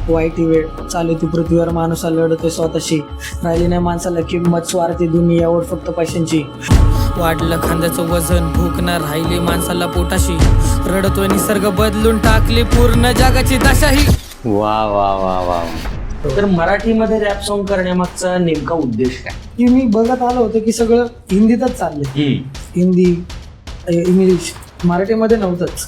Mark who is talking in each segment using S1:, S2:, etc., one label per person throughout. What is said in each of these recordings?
S1: वाईट वेळ चालू ती पृथ्वीवर, माणूसा लढतोय स्वतःशी, राहिली नाही माणसाला किंमत, स्वार्थी दुनियावर फक्त पैशांची. वाढलं खांद्याचं वजन, भूक न राहिली माणसाला पोटाशी, रडतोय निसर्ग बदलून टाकली पूर्ण जगाची दशाही.
S2: वा वा वा वा. तर मराठीमध्ये रॅप सॉन्ग करण्यामागचा नेमका उद्देश काय?
S1: की मी बघत आलो होतो की सगळं हिंदीतच चाललंय, हिंदी इंग्लिश, मराठीमध्ये नव्हतंच.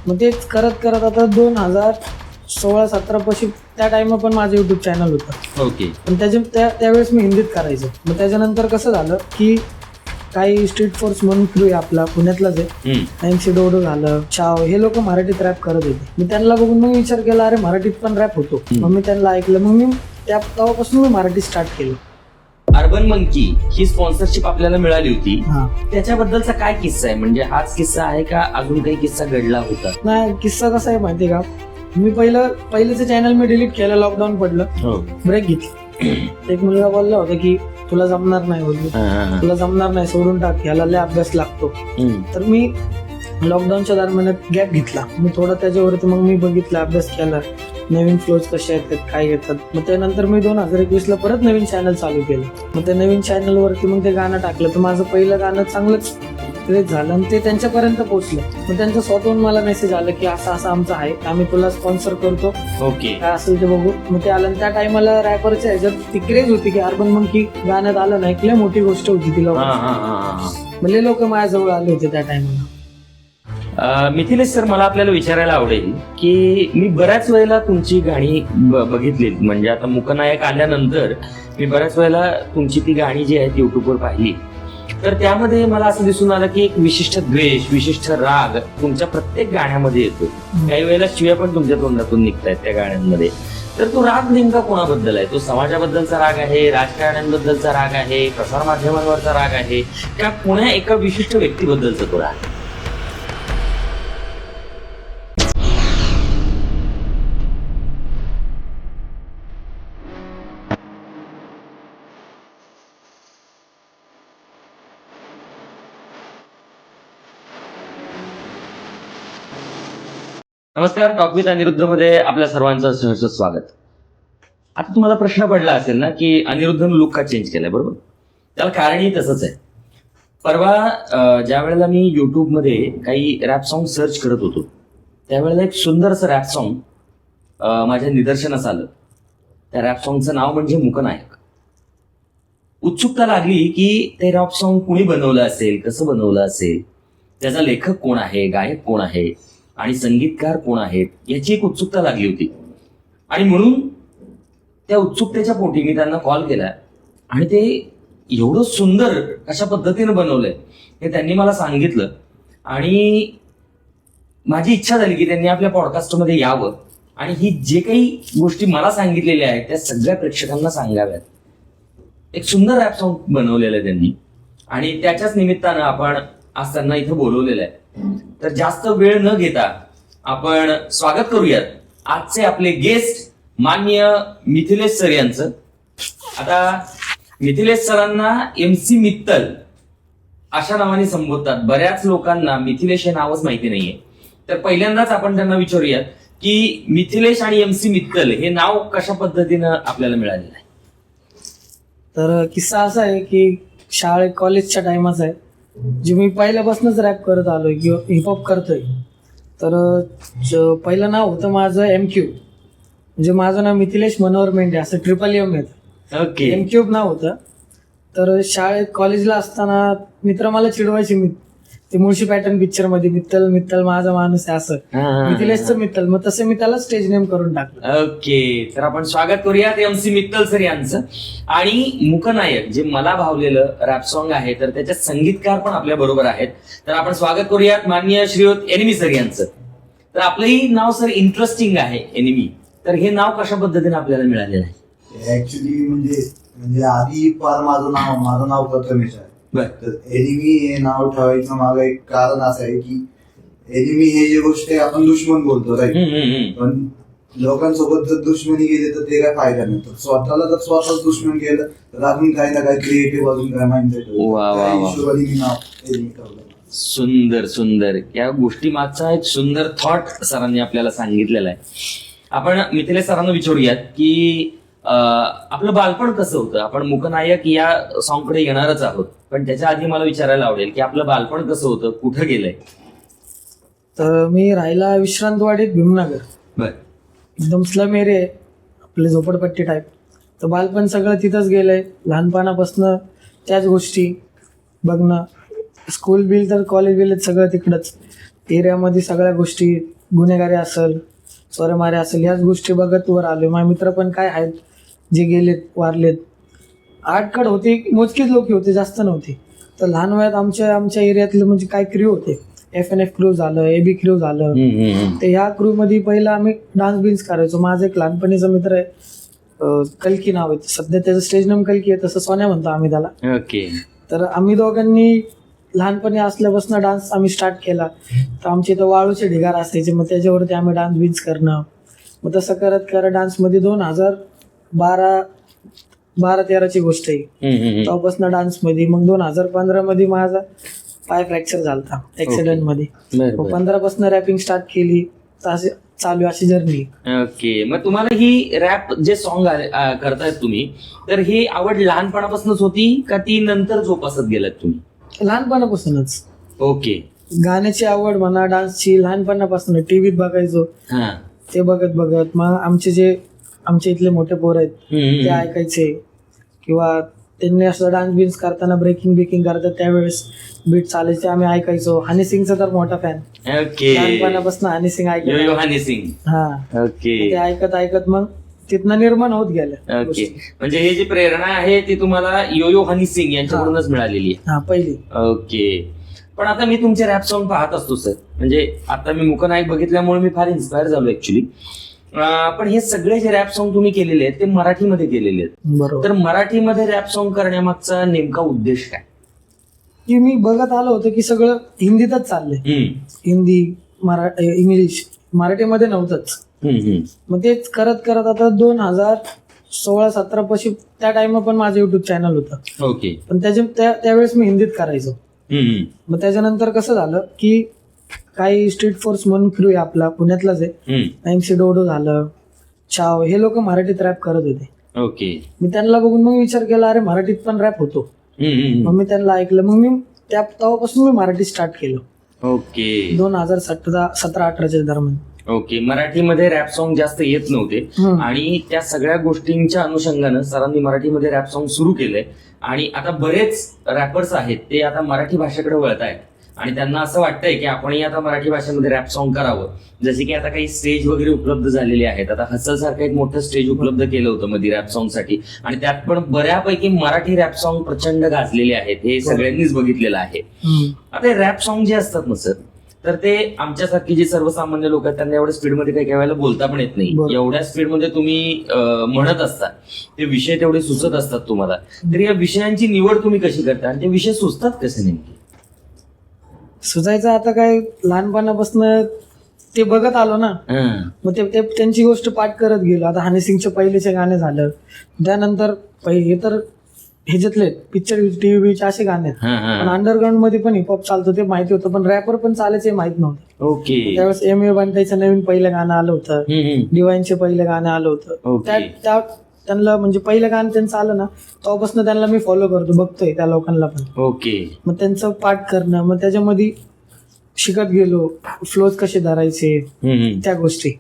S1: मग तेच करत करत आता 2016-17 पाशी त्या टाइम पण माझं युट्यूब चॅनल होतं.
S2: ओके.
S1: पण त्यावेळेस मी हिंदीत करायचं. मग त्याच्यानंतर कसं झालं की काही स्ट्रीट फोर्स म्हणून क्रू आहे आपला पुण्यातलाच आहे, MC डोडो झालं, चाव, हे लोक मराठीत रॅप करत होते. मी त्यांना बघून मग विचार केला अरे मराठीत पण रॅप होतो. मग मी त्यांना ऐकलं, मग मी तेव्हापासून मी मराठी स्टार्ट केलं.
S2: अर्बन मंकी ही स्पॉन्सरशिप आपल्याला मिळाली होती, त्याच्याबद्दलचा काय किस्सा आहे? म्हणजे हाच किस्सा आहे का अजून काही किस्सा घडला होता?
S1: नाही, किस्सा कसा आहे माहितीये का, मी पहिलेचं चॅनल मी डिलीट केलं, लॉकडाऊन पडलं, ब्रेक घेतली. एक मुलगा बोलला होता की तुला जमणार नाही, तुला जमणार नाही, सोडून टाक, याला लय अभ्यास लागतो. तर मी लॉकडाऊनच्या दरम्यान गॅप घेतला. मी थोडा त्याच्यावरती मग मी बघितलं, अभ्यास केला, नवीन फ्लोज कसे येतात, काय येतात. मग त्यानंतर मी 2021 परत नवीन चॅनल चालू केलं. मग त्या नवीन चॅनल वरती मग ते गाणं टाकलं. तर माझं पहिलं गाणं चांगलंच क्रेज झालं आणि ते त्यांच्यापर्यंत पोहोचलं. मग त्यांच्या स्वतःहून मला मेसेज आला की असं असं आमचं आहे, आम्ही तुला स्पॉन्सर करतो,
S2: ओके,
S1: काय असेल ते बघू. मग ते आलं. त्या टायमाला रॅपरच्या ह्याच्यात ती क्रेज होती की अर्बन मंकी गाण्यात आलं नाही, लय मोठी गोष्ट होती तिला. म्हणजे लोक माझ्याजवळ आले होते त्या टायमाला.
S2: मिथिलेश सर, मला आपल्याला विचारायला आवडेल की मी बऱ्याच वेळेला तुमची गाणी बघितली, म्हणजे आता मुकनायक आल्यानंतर मी बऱ्याच वेळेला तुमची ती गाणी जी आहेत युट्यूबवर पाहिली. तर त्यामध्ये मला असं दिसून आलं की एक विशिष्ट द्वेष, विशिष्ट राग तुमच्या प्रत्येक गाण्यामध्ये येतो. काही वेळेला शिव्या पण तुमच्या तोंडातून निघतायत त्या गाण्यांमध्ये. तर तो राग नेमका कोणाबद्दल आहे? तो समाजाबद्दलचा राग आहे, राजकारण्यांबद्दलचा राग आहे, प्रसारमाध्यमांवरचा राग आहे, का कोण्या एका विशिष्ट व्यक्तीबद्दलचा तो राग? नमस्कार, टॉक विथ अनिरुद्ध मध्ये आपल्या सर्वांचं सहर्ष स्वागत. आता तुम्हाला प्रश्न पडला असेल ना की अनिरुद्धनं लुक का चेंज केलाय, बरोबर? त्याला कारणही तसंच आहे. परवा ज्या वेळेला मी युट्यूबमध्ये काही रॅप सॉन्ग सर्च करत होतो, त्यावेळेला एक सुंदर असं रॅप सॉन्ग माझ्या निदर्शनास आलं. त्या रॅप सॉन्गचं नाव म्हणजे मुकनायक. उत्सुकता लागली की ते रॅप सॉन्ग कुणी बनवलं असेल, कसं बनवलं असेल, त्याचा लेखक कोण आहे, गायक कोण आहे आणि संगीतकार कोण आहेत, याची एक उत्सुकता लागली होती. आणि म्हणून त्या उत्सुकतेच्या पोटी मी त्यांना कॉल केला आणि ते एवढं सुंदर कशा पद्धतीनं बनवलंय हे त्यांनी मला सांगितलं. आणि माझी इच्छा झाली की त्यांनी आपल्या पॉडकास्टमध्ये यावं आणि ही जे काही गोष्टी मला सांगितलेल्या आहेत त्या सगळ्या प्रेक्षकांना सांगाव्यात. एक सुंदर रॅप सॉन्ग बनवलेलं आहे त्यांनी आणि त्याच्याच निमित्तानं आपण आज त्यांना इथं बोलवलेलं आहे. तर जास्त वेळ न घेता आपण स्वागत करूयात आजचे आपले गेस्ट माननीय मिथिलेश सर यांचं. आता मिथिलेश सरांना MC मित्तल अशा नावाने संबोधतात. बऱ्याच लोकांना मिथिलेश हे नावच माहिती नाहीये. तर पहिल्यांदाच आपण त्यांना विचारूयात की मिथिलेश आणि MC मित्तल हे नाव कशा पद्धतीनं आपल्याला मिळालेलं आहे?
S1: तर किस्सा असा आहे की कॉलेजच्या टाइमाचा आहे, जे मी पहिल्यापासूनच रॅप करत आलोय किंवा हिपहॉप करतोय. तर पहिलं नाव होतं माझं MQ, म्हणजे माझं नाव मिथिलेश मनोहर मेंढे, असं MMM येतं.
S2: ओके.
S1: MQ नाव होतं. तर कॉलेजला असताना मित्र मला चिडवायचे, ते मुळशी पॅटर्न पिक्चर मध्ये मित्तल मित्तल माझा माणूस आहे असं, मिथिलेशचं मित्तल. मग तसं मी त्याला स्टेज नेम करून टाकलं.
S2: ओके. तर आपण स्वागत करूयात MC मित्तल सर यांचं. आणि मुकनायक जे मला भावलेलं रॅप सॉन्ग आहे, तर त्याच्यात संगीतकार पण आपल्या बरोबर आहेत. तर आपण स्वागत करूयात माननीय श्रीयुत एनिमी सर यांचं. तर आपलंही नाव सर इंटरेस्टिंग आहे, एनिमी. तर हे नाव कशा पद्धतीने आपल्याला मिळालेलं आहे?
S3: ऍक्च्युली म्हणजे आधी फार माझं नाव प्रथमेश आहे. तर एनिमी हे नाव ठेवायचं मागं एक कारण असं आहे की एनिमी हे जे गोष्ट आहे आपण दुश्मन बोलतो, राईट? पण लोकांसोबत जर दुश्मनी गेली तर ते काय फायदा नाही. तर स्वतःच दुश्मन केलं तर अजून काही ना काही क्रिएटिव्ह, अजून काय माइंडसेट हिशोबाने मी नाव एनिमी ठेवलं.
S2: सुंदर सुंदर. या गोष्टी मागचा एक सुंदर थॉट सरांनी आपल्याला सांगितलेला आहे. आपण मिथिलेश सरांना विचारूयात की आपलं बालपण कसं होतं. आपण मुकनायक या सॉंगकडे येणारच आहोत, पण त्याच्या आधी मला विचारायला आवडेल की आपलं बालपण कसं होतं, कुठं गेलंय.
S1: तर मी राहिला विश्रांतवाडीत भीमनगर,
S2: बर.
S1: एकदम स्लम एरिया आहे, आपले झोपडपट्टी टाईप. तर बालपण सगळं तिथंच गेलंय. लहानपणापासनं त्याच गोष्टी बघणं, स्कूल बिल तर कॉलेज बिल सगळं तिकडंच एरियामध्ये. सगळ्या गोष्टी गुन्हेगारी असेल, चोरेमारे असेल, ह्याच गोष्टी बघत वर आलो. माझे मित्र पण काय आहेत जे गेलेत, वारलेत. आठकड होते, मोजकीच लोक होते, जास्त नव्हते. तर लहान वयात आमच्या एरियातले म्हणजे काय क्रू होते, FNF क्रू झालं, AB क्रू झालं. तर ह्या क्रू मध्ये पहिला आम्ही डान्स बिन्स करायचो. माझा एक लहानपणीचा मित्र आहे, कल्की नाव आहे, सध्या त्याचं स्टेज नेम कल्की आहे, तसं सोन्या म्हणतो आम्ही त्याला.
S2: ओके.
S1: तर आम्ही दोघांनी लहानपणी असल्यापासून डान्स आम्ही स्टार्ट केला. तर आमच्या इथं वाळूचे ढिगार असायचे, मग त्याच्यावरती आम्ही डान्स बिन्स करणं. मग तसं करत करत डान्समध्ये 2012-13ची गोष्ट आहे. तेव्हापासून डान्समध्ये. मग 2015 मध्ये माझा पाय फ्रॅक्चर झाला ऍक्सिडेंट मध्ये. मग 15 पासून रॅपिंग स्टार्ट केली. तर असे चालू अशी जर्नी.
S2: ओके. मग तुम्हाला ही रॅप जे सॉन्ग करतायत तुम्ही, तर ही आवड लहानपणापासूनच होती का ती नंतर जोपासत गेलात तुम्ही?
S1: लहानपणापासूनच.
S2: ओके.
S1: गाण्याची आवड म्हणा, डान्सची लहानपणापासून टीव्हीत बघायचो. ते बघत बघत मग आमच्या इथले मोठे पोर आहेत ते ऐकायचे, किंवा त्यांनी असं डान्स बिन्स करताना ब्रेकिंग करतात त्यावेळेस बीट चालायचे, आम्ही ऐकायचो. हनी सिंगचा तर मोठा फॅन.
S2: ओके.
S1: लहानपणापासून हनी सिंग ऐकायचो.
S2: हनी सिंग.
S1: हा.
S2: ओके.
S1: ते ऐकत ऐकत मग तिथनं निर्माण होत गेलं.
S2: ओके. म्हणजे ही जी प्रेरणा आहे ती तुम्हाला यो हनी सिंग यांच्याकडूनच मिळालेली आहे.
S1: हा, पहिली.
S2: ओके. पण आता मी तुमचे रॅप सॉन्ग पाहत असतो सर, म्हणजे आता मी मुकनायक बघितल्यामुळे मी फार इन्स्पायर झालो ऍक्च्युली. पण हे सगळे जे रॅप सॉन्ग तुम्ही केलेले आहेत ते मराठीमध्ये केलेले आहेत.
S1: बरोबर.
S2: तर मराठीमध्ये रॅप सॉन्ग करण्यामागचा नेमका उद्देश काय?
S1: की मी बघत आलो होतो की सगळं हिंदीतच चाललंय. हिंदी, इंग्लिश, मराठीमध्ये नव्हतंच. मग तेच करत करत आता 2016-17 पाशी त्या टाइम पण माझं युट्यूब चॅनल होतं.
S2: ओके.
S1: पण त्यावेळेस मी हिंदीत करायचो. मग त्याच्यानंतर कसं झालं की काही स्ट्रीट फोर्स म्हणून क्रू आहे आपला, पुण्यातलाच आहे, MC डोडो झालं, चाव, हे लोक मराठीत रॅप करत होते.
S2: ओके.
S1: मी त्यांना बघून मग विचार केला, अरे मराठीत पण रॅप होतो. मग मी त्यांना ऐकलं, मग मी तेव्हापासून मी मराठी स्टार्ट केलं.
S2: ओके.
S1: 2017-18च्या दरम्यान.
S2: ओके. मराठीमध्ये रॅप सॉन्ग जास्त येत नव्हते आणि त्या सगळ्या गोष्टींच्या अनुषंगानं सरांनी मराठीमध्ये रॅप सॉन्ग सुरू केलंय. आणि आता बरेच रॅपर्स आहेत ते आता मराठी भाषेकडे वळत आहेत आणि त्यांना असं वाटतंय की आपणही आता मराठी भाषेमध्ये रॅप सॉन्ग करावं. जसे की आता काही स्टेज वगैरे उपलब्ध झालेले आहेत. आता हसल सारखं एक मोठं स्टेज उपलब्ध केलं होतं मध्ये रॅप सॉन्ग साठी, आणि त्यात पण बऱ्यापैकी मराठी रॅप सॉन्ग प्रचंड गाजलेले आहेत, हे सगळ्यांनीच बघितलेलं आहे. आता रॅप सॉन्ग जे असतात ना सर, तर ते आमच्यासारखी जी सर्वसामान्य लोक आहेत त्यांना एवढ्या स्पीडमध्ये काही वेळेला बोलता पण येत नाही. एवढ्या स्पीडमध्ये तुम्ही म्हणत असता, ते विषय तेवढे सुचत असतात तुम्हाला. तर या विषयांची निवड तुम्ही कशी करता आणि ते विषय सुचतात कसे नेमके?
S1: सुचायचं आता काय, लहानपणापासून ते बघत आलो ना, मग ते त्यांची गोष्ट पाठ करत गेलो. आता हनी सिंगचे पहिलेचे गाणे झालं, त्यानंतर हे तर ह्याच्यातले पिक्चर, टीव्ही असे गाणे आहेत. पण अंडरग्राऊंड मध्ये पण हिपहॉप चालतो ते माहिती होतं, पण रॅपर पण चालायचे माहित नव्हतं.
S2: ओके.
S1: त्यावेळेस M.A. बंटाईचं नवीन पहिलं गाणं आलं होतं, डिवाइनचे पहिलं गाणं आलं होतं. त्यांना म्हणजे पहिलं गाणं त्यांचं आलं ना, तेव्हापासून त्यांना मी फॉलो करतो, बघतोय त्या लोकांना पण.
S2: ओके.
S1: मग त्यांचं पाठ करणं, मग त्याच्यामध्ये शिकत गेलो, फ्लोज कसे धरायचे, त्या गोष्टी.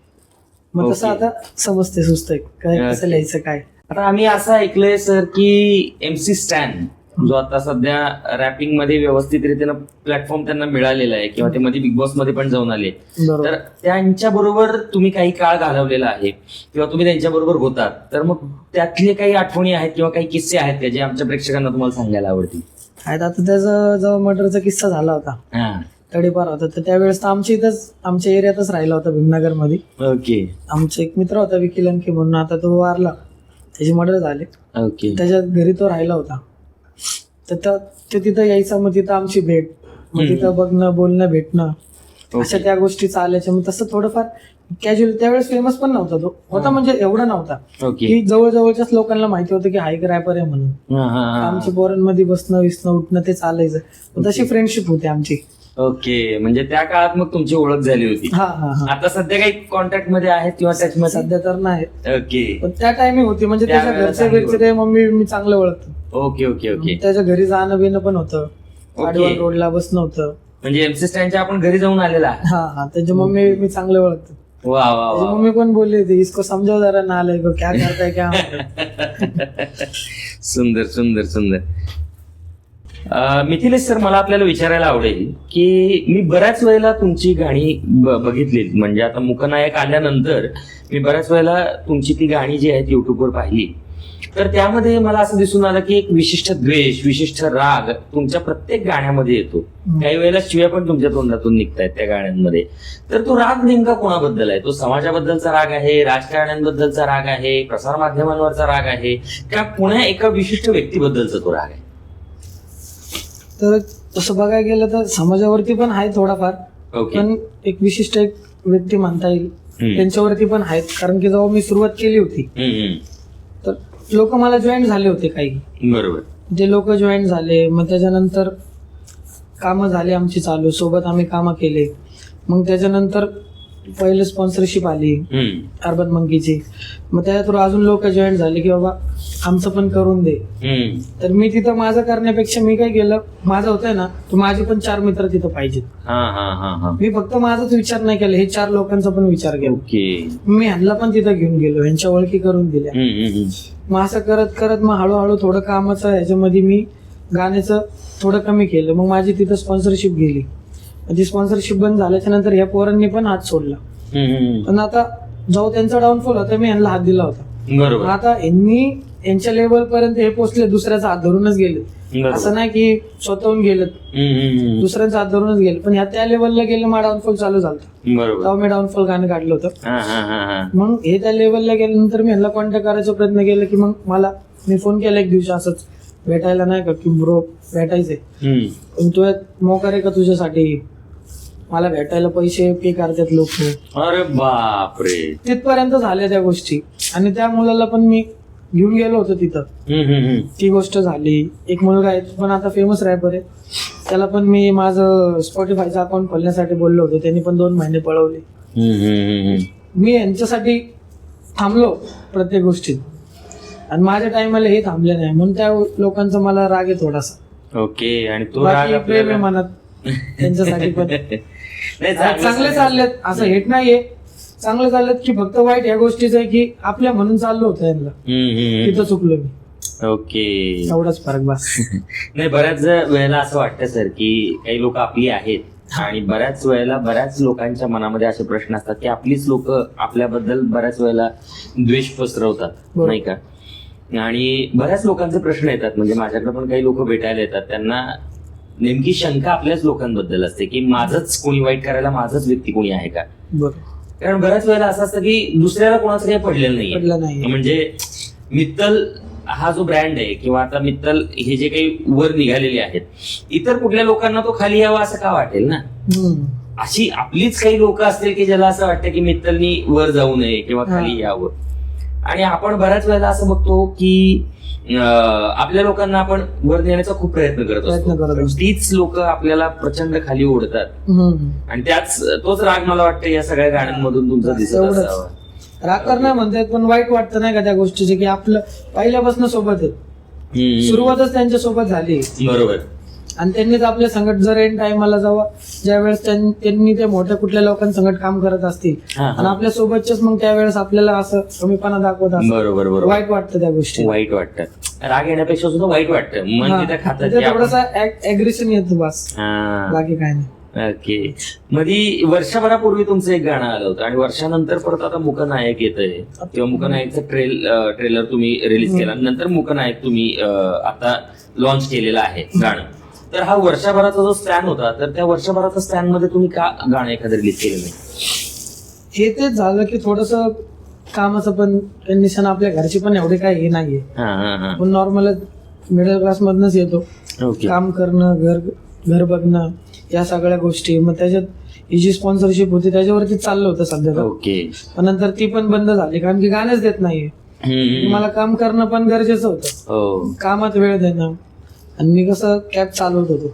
S1: मग तसं आता समजते, सुचतंय काय कसं लिहायचं काय.
S2: आता आम्ही असं ऐकलंय सर की MC स्टॅन जो आता सध्या रॅपिंग मध्ये व्यवस्थित रीतीनं प्लॅटफॉर्म त्यांना मिळालेला आहे, किंवा ते मध्ये बिग बॉस मध्ये पण जाऊन आले, तर त्यांच्या बरोबर तुम्ही काही काळ घालवलेला आहे किंवा तुम्ही त्यांच्या बरोबर होतात, तर मग त्यातले काही आठवणी आहेत किंवा काही किस्से आहेत का जे आमच्या प्रेक्षकांना तुम्हाला सांगायला आवडतील?
S1: आहेत. आता त्याचा जेव्हा मर्डरचा किस्सा झाला होता, तडीपार होता, तर त्यावेळेस तर आमच्या एरियातच राहिला होता, भीमनगर मध्ये.
S2: ओके.
S1: आमचा एक मित्र होता विकी लंके म्हणून, आता तो वारला, त्याची मर्डर झाली.
S2: ओके.
S1: त्याच्या घरी तो राहिला होता, तर तो तिथं यायचा, मग तिथं आमची भेट, मग तिथं बघणं, बोलणं, भेटणं, अशा त्या गोष्टी चालायच्या. मग तसं थोडंफार कॅज्युअली, त्यावेळेस फेमस पण नव्हता तो, होता म्हणजे एवढा नव्हता की जवळजवळच्याच लोकांना माहिती होतं की हायक रॅपर आहे म्हणून. आमच्या पोरांमध्ये बसणं, विसणं, उठणं ते चालायचं. तशी फ्रेंडशिप होती आमची.
S2: ओके, म्हणजे त्या काळात मग तुमची ओळख झाली होती.
S1: हा हा हा.
S2: आता सध्या काही कॉन्टॅक्ट मध्ये आहेत किंवा टच मध्ये?
S1: सध्या तर नाही,
S2: ओके
S1: पण त्या टाइमिंग होती, म्हणजे
S2: त्यावेळेला
S1: त्याच्या घरचे
S2: चांगली
S1: बिरचे ते मम्मी मी चांगलं ओळखतो.
S2: Okay okay okay.
S1: त्याच्या घरी जाणं बिणं पण होतं, आडवाल रोडला बसणं होतं.
S2: म्हणजे एमसी स्टँडच्या आपण घरी जाऊन आलेला आहे.
S1: हा हा, त्याची मम्मी मी चांगलं ओळखतो.
S2: वा वा
S1: त्याची
S2: वा.
S1: मम्मी पण बोलली होती, इसको समजाव जरा नालायक को, क्या करताय क्या.
S2: सुंदर सुंदर सुंदर. मिथिलेश सर, मला आपल्याला विचारायला आवडेल की मी बऱ्याच वेळेला तुमची गाणी बघितली, म्हणजे आता मुकनायक आल्यानंतर मी बऱ्याच वेळेला तुमची ती गाणी जी आहेत युट्यूबवर पाहिली, तर त्यामध्ये मला असं दिसून आलं की एक विशिष्ट द्वेष, विशिष्ट राग तुमच्या प्रत्येक गाण्यामध्ये येतो. काही वेळेला शिव्या पण तुमच्या तोंडातून निघतायत त्या गाण्यांमध्ये. तर तो राग नेमका कोणाबद्दल आहे? तो समाजाबद्दलचा राग आहे, राजकारण्यांबद्दलचा राग आहे, प्रसार माध्यमांवरचा राग आहे, का पुण्या एका विशिष्ट व्यक्तीबद्दलचा तो राग आहे?
S1: तर तसं बघायला गेलं तर समाजावरती पण आहे थोडाफार,
S2: ओके.
S1: पण एक विशिष्ट एक व्यक्ती म्हणता येईल त्यांच्यावरती पण आहेत. कारण की जेव्हा मी सुरुवात केली होती तर लोक मला जॉईन झाले होते काही,
S2: बरोबर.
S1: जे लोक जॉईन झाले, मग त्याच्यानंतर कामं झाली आमची चालू, सोबत आम्ही कामं केले. मग त्याच्यानंतर पहिले स्पॉन्सरशिप आली अर्बन मंकीची, मग त्या थ्रू अजून लोक जॉईन झाले की बाबा आमचं पण करून दे. तर मी तिथं माझं करण्यापेक्षा मी काय केलं, माझं होतंय ना, तर माझे पण 4 मित्र तिथं पाहिजेत. मी फक्त माझाच विचार नाही केला, हे 4 लोकांचा पण विचार केला.
S2: ओके.
S1: मी ह्यांना पण तिथं घेऊन गेलो, ह्यांच्या ओळखी करून दिल्या. मग असं करत करत मग हळूहळू थोडं कामाचं ह्याच्यामध्ये मी गाण्याचं थोडं कमी केलं. मग माझी तिथं स्पॉन्सरशिप गेली. ती स्पॉन्सरशिप बंद झाल्याच्या नंतर ह्या पोरांनी पण हात सोडला. पण आता जेव्हा त्यांचा डाऊनफॉल होता मी यांना हात दिला होता.
S2: बरोबर.
S1: आता यांच्या लेवल पर्यंत हे पोहोचले, दुसऱ्याचा हात धरूनच गेले. असं नाही की स्वतःहून गेलेत, दुसऱ्यांचा हात धरूनच गेले. पण ह्या त्या लेवलला गेले, माझा डाऊनफॉल चालू झाला. तेव्हा मी डाऊनफॉल गाणं काढलं होतं. मग हे त्या लेवलला गेल्यानंतर मी ह्यांना कॉन्टॅक्ट करायचा प्रयत्न केला की मग मी फोन केला एक दिवशी असंच भेटायला, नाही का की ब्रो भेटायचंय, पण तू मोकार आहे का तुझ्यासाठी, मला भेटायला पैसे पे करतात लोक.
S2: अरे बापरे.
S1: तिथपर्यंत झाल्या त्या गोष्टी. आणि त्या मुलाला पण मी घेऊन गेलो होतो तिथं, ती गोष्ट झाली. एक मुलगा आहे पण आता फेमस रॅपर आहे, त्याला पण मी माझं स्पॉटीफायचं अकाउंट खोलण्यासाठी बोललो होतो, त्यांनी पण 2 महिने पळवले. मी यांच्यासाठी थांबलो प्रत्येक गोष्टीत, आणि माझ्या टाइमला हे थांबले नाही, म्हणून त्या लोकांचा मला राग आहे थोडासा.
S2: ओके. आणि तो
S1: बाकी प्रेम आहे मनात त्यांच्यासाठी पण. चांगले चाललेत, असं हेट नाहीये, चांगले चाललेत की फक्त वाईट या गोष्टीचं आहे की आपल्या म्हणून चाललो होतं यांना, तिथं चुकलो मी.
S2: ओके.
S1: एवढाच फरक बस.
S2: नाही, बऱ्याच वेळेला असं वाटतं सर की काही लोक आपली आहेत, आणि बऱ्याच वेळेला बऱ्याच लोकांच्या मनामध्ये असे प्रश्न असतात की आपलीच लोक आपल्याबद्दल बऱ्याच वेळेला द्वेष पसरवतात, नाही का? आणि बऱ्याच लोकांचे प्रश्न येतात, म्हणजे माझ्याकडे पण काही लोक भेटायला येतात, त्यांना नेमकी शंका आपल्याच लोकांबद्दल असते की माझंच कोणी वाईट करायला, माझंच व्यक्ती कोणी आहे का? कारण बऱ्याच वेळेला असं असतं की दुसऱ्याला कोणाचं काही पडलेलं नाही. म्हणजे मित्तल हा जो ब्रँड आहे, किंवा आता मित्तल हे जे काही वर निघालेले आहेत, इतर कुठल्या लोकांना तो खाली यावा असं का वाटेल ना? अशी आपलीच काही लोक असतील की ज्याला असं वाटतं की मित्तलनी वर जाऊ नये किंवा खाली यावं. आणि आपण बऱ्याच वेळेला असं बघतो की आपल्या लोकांना आपण वर नेण्याचा खूप प्रयत्न करत असतो, तीच लोक आपल्याला प्रचंड खाली ओढतात. आणि तोच राग मला वाटतं या सगळ्या गाण्यांमधून तुमचा दिसत असावा.
S1: राग तर नाही म्हणतात, पण वाईट वाटतं नाही का त्या गोष्टीचे, की आपलं पहिल्यापासून सोबत आहे, सुरुवातच त्यांच्या सोबत झाली.
S2: बरोबर.
S1: आणि त्यांनीच आपल्या संकट जर एन टाइमला जावा, ज्यावेळेस त्यांनी त्या मोठ्या कुठल्या लोकांसंकट काम करत असतील आणि आपल्या सोबतच्याच मग त्यावेळेस आपल्याला असं कमीपणा दाखवत असतात.
S2: बरोबर बरोबर.
S1: वाईट वाटतं त्या गोष्टी,
S2: वाईट वाटतं. राग येण्यापेक्षा सुद्धा वाईट वाटतं, मन तिथे खातं,
S1: थोडंसं ऍग्रेशन येतं बस, बाकी काय नाही.
S2: ओके. मध्ये वर्षभरापूर्वी तुमचं एक गाणं आलं होतं, आणि वर्षानंतर परत आता मुकनायक येतंय, किंवा मुकनायकचं ट्रेलर तुम्ही रिलीज केला, नंतर मुकनायक तुम्ही आता लॉन्च केलेलं आहे गाणं. तर हा वर्षभराचा जो स्पॅन होता, तर त्या वर्षभराच्या स्पॅन मध्ये तुम्ही का गाणं एखादं रिलीज केलं नाही?
S1: हे तेच झालं की थोडस कामाचं पण कंडिशन, आपल्या घरची पण एवढे काही हे नाहीये, पण नॉर्मल मिडल क्लास मधनच येतो. काम करणं, घर बघणं, या सगळ्या गोष्टी. मग त्याच्यात ही जी स्पॉन्सरशिप होती त्याच्यावरती चाललं होतं सध्या. पण नंतर ती पण बंद झाली, कारण की गाणंच देत नाहीये. मला काम करणं पण गरजेचं होतं, कामात वेळ देणं. आणि मी कसं कॅब चालवत होतो,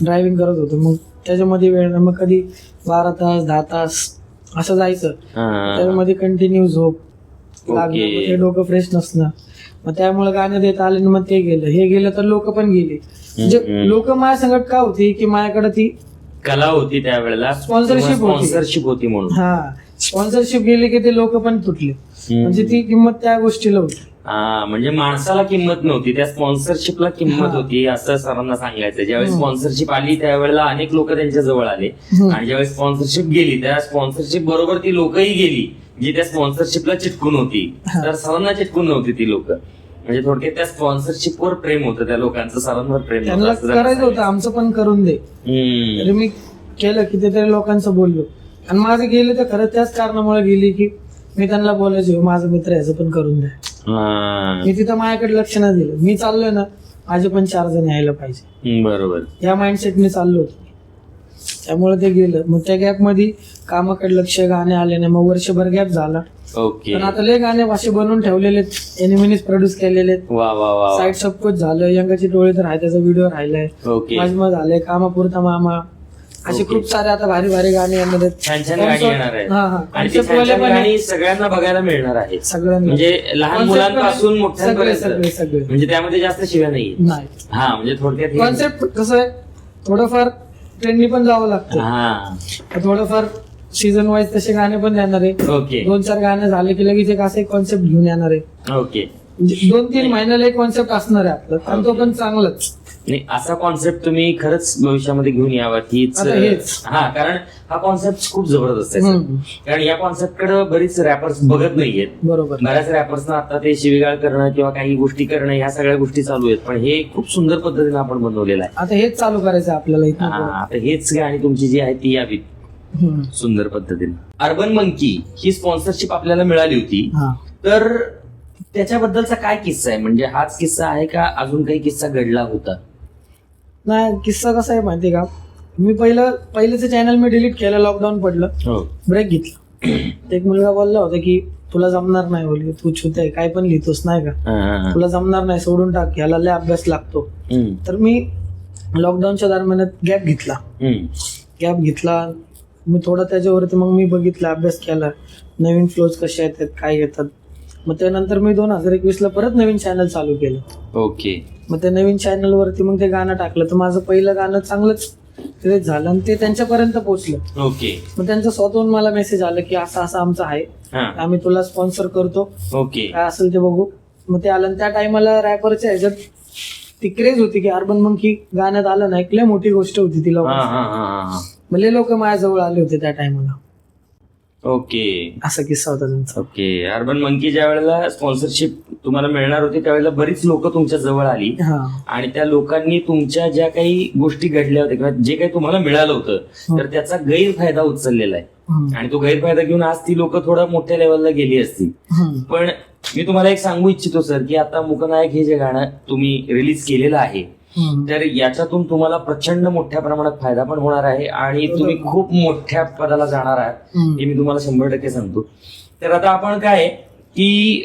S1: ड्रायव्हिंग करत होतो, मग त्याच्यामध्ये वेळ मग कधी 12 तास 10 तास असं जायचं. त्यामध्ये कंटिन्यू झोप लागणं, मग ते डोकं फ्रेश नसणं, मग त्यामुळे गाणं देत आले मग ते गेलं, हे गेलं तर लोक पण गेले. म्हणजे लोक माझ्या संगत का होती की माझ्याकडे ती
S2: कला होती त्यावेळेला,
S1: स्पॉन्सरशिप
S2: होती म्हणून.
S1: हा, स्पॉन्सरशिप गेली की ते लोक पण तुटले, म्हणजे ती किंमत त्या गोष्टीला होती.
S2: म्हणजे माणसाला किंमत नव्हती, त्या स्पॉन्सरशिपला किंमत होती असं सरांना सांगायचं. ज्यावेळेस स्पॉन्सरशिप आली त्यावेळेला अनेक लोक त्यांच्या जवळ आले, आणि ज्यावेळेस स्पॉन्सरशिप गेली त्या स्पॉन्सरशिप बरोबर ती लोकही गेली जी त्या स्पॉन्सरशिपला चिटकून होती. तर सरांना चिटकून नव्हती ती लोक. म्हणजे थोडक्यात त्या स्पॉन्सरशिपवर प्रेम होतं त्या लोकांचं, सरांवर प्रेम
S1: त्यांना करायचं होतं आमचं पण करून दे. तरी मी केलं कितीतरी लोकांचं बोललो, आणि माझं गेलं तर खरं त्याच कारणामुळे गेली की मी त्यांना बोलायचो माझा मित्र याचं पण करून द्या. मी तिथं माझ्याकडे लक्ष नाही दिलं. मी चाललोय ना, माझे पण 4 जण यायला पाहिजे,
S2: बरोबर,
S1: या माइंडसेटने चाललो होतो. त्यामुळे ते गेलं. मग त्या गॅप मध्ये कामाकडे लक्ष, गाणे आले नाही, मग वर्षभर गॅप झाला. पण आता लय गाणे असे बनवून ठेवलेले, एनिमीनीच प्रोड्यूस केलेले, साईड सबकुच झालं. यंगाची टोळी तर आहे, त्याचा व्हिडिओ राहिलाय, माझं झालंय, कामापुरता मामा, असे खूप सारे आता भारी भारी गाणे येणार
S2: छान छान गाणी येणार आहेत, सगळ्यांना बघायला मिळणार आहे.
S1: सगळ्यांना,
S2: म्हणजे लहान मुलांपासून मोठ्यांपर्यंत
S1: सगळे.
S2: म्हणजे त्यामध्ये जास्त शिव्या नाही. हा, म्हणजे थोडक्यात
S1: कॉन्सेप्ट कसं आहे, थोडंफार ट्रेंडनी पण जावं लागतं, थोडंफार सीझन वाईज तसे गाणे पण येणार आहे. 2-4 गाणे झाले की लगेच एक असं एक कॉन्सेप्ट घेऊन येणार आहे. म्हणजे 2-3 महिन्याला एक कॉन्सेप्ट असणार आहे आपलं, आणि तो पण चांगलाच.
S2: नाही, असा कॉन्सेप्ट तुम्ही खरंच भविष्यामध्ये घेऊन यावा हीच. हा, कारण हा कॉन्सेप्ट खूप जबरदस्त आहे. कारण या कॉन्सेप्ट कडे बरीच रॅपर्स बघत नाहीयेत.
S1: बरोबर,
S2: बऱ्याच रॅपर्सना आता ते शिवीगाळ करणं किंवा काही गोष्टी करणं ह्या सगळ्या गोष्टी चालू आहेत, पण हे खूप सुंदर पद्धतीने आपण बनवलेलं आहे.
S1: आता हेच चालू करायचं आपल्याला इथं.
S2: आता हेच गाणी तुमची जी आहे ती यावीत सुंदर पद्धतीने. अर्बन मंकी ही स्पॉन्सरशिप आपल्याला मिळाली होती, तर त्याच्याबद्दलचा काय किस्सा आहे? म्हणजे हाच किस्सा आहे का अजून काही किस्सा घडला होता?
S1: नाही, किस्सा कसा आहे माहिती का, मी पहिलेचं चॅनल मी डिलीट केलं, लॉकडाऊन पडलं, ब्रेक घेतला. एक मुलगा बोलला होता की तुला जमणार नाही, बोल तू छूत आहे, काय पण लिहितोस नाही का, तुला जमणार नाही, सोडून टाक, याला लय अभ्यास लागतो. तर मी लॉकडाऊनच्या दरम्यानात गॅप घेतला. मी थोडा त्याच्यावरती मग मी बघितला, अभ्यास केला, नवीन फ्लोज कसे येतात, काय येतात. मग त्यानंतर मी 2021ला परत नवीन चॅनल चालू केलं. मग त्या नवीन चॅनल वरती मग ते गाणं टाकलं, तर माझं पहिलं गाणं चांगलंच क्रेज झालं आणि ते त्यांच्यापर्यंत पोहोचलं. मग त्यांचा स्वतःहून मला मेसेज आला की असं असं आमचं आहे, आम्ही तुला स्पॉन्सर करतो, काय असेल ते बघू. मग ते आलं, त्या टायमाला रॅपरच्या ह्याच्यात ती क्रेज होती की अर्बन मंकी गाण्यात आलं ना, ऐकलंय मोठी गोष्ट होती ती. म्हणजे लोक माझ्याजवळ आले होते त्या टायमाला. असा किस्सा होता त्यांचा.
S2: अर्बन मंकी ज्या वेळेला स्पॉन्सरशिप तुम्हाला मिळणार होती त्यावेळेला बरीच लोक तुमच्या जवळ आली, आणि त्या लोकांनी तुमच्या ज्या काही गोष्टी घडल्या होत्या किंवा जे काही तुम्हाला मिळालं होतं तर त्याचा गैरफायदा उचललेला आहे, आणि तो गैरफायदा घेऊन आज ती लोक थोडा मोठ्या लेवलला गेली असती. पण मी तुम्हाला एक सांगू इच्छितो सर, की आता मूकनायक हे जे गाणं तुम्ही रिलीज केलेलं आहे, तर याच्यातून तुम्हाला प्रचंड मोठ्या प्रमाणात फायदा पण होणार आहे, आणि तुम्ही खूप मोठ्या पदाला जाणार आहात, हे मी तुम्हाला 100% सांगतो. तर आता आपण काय की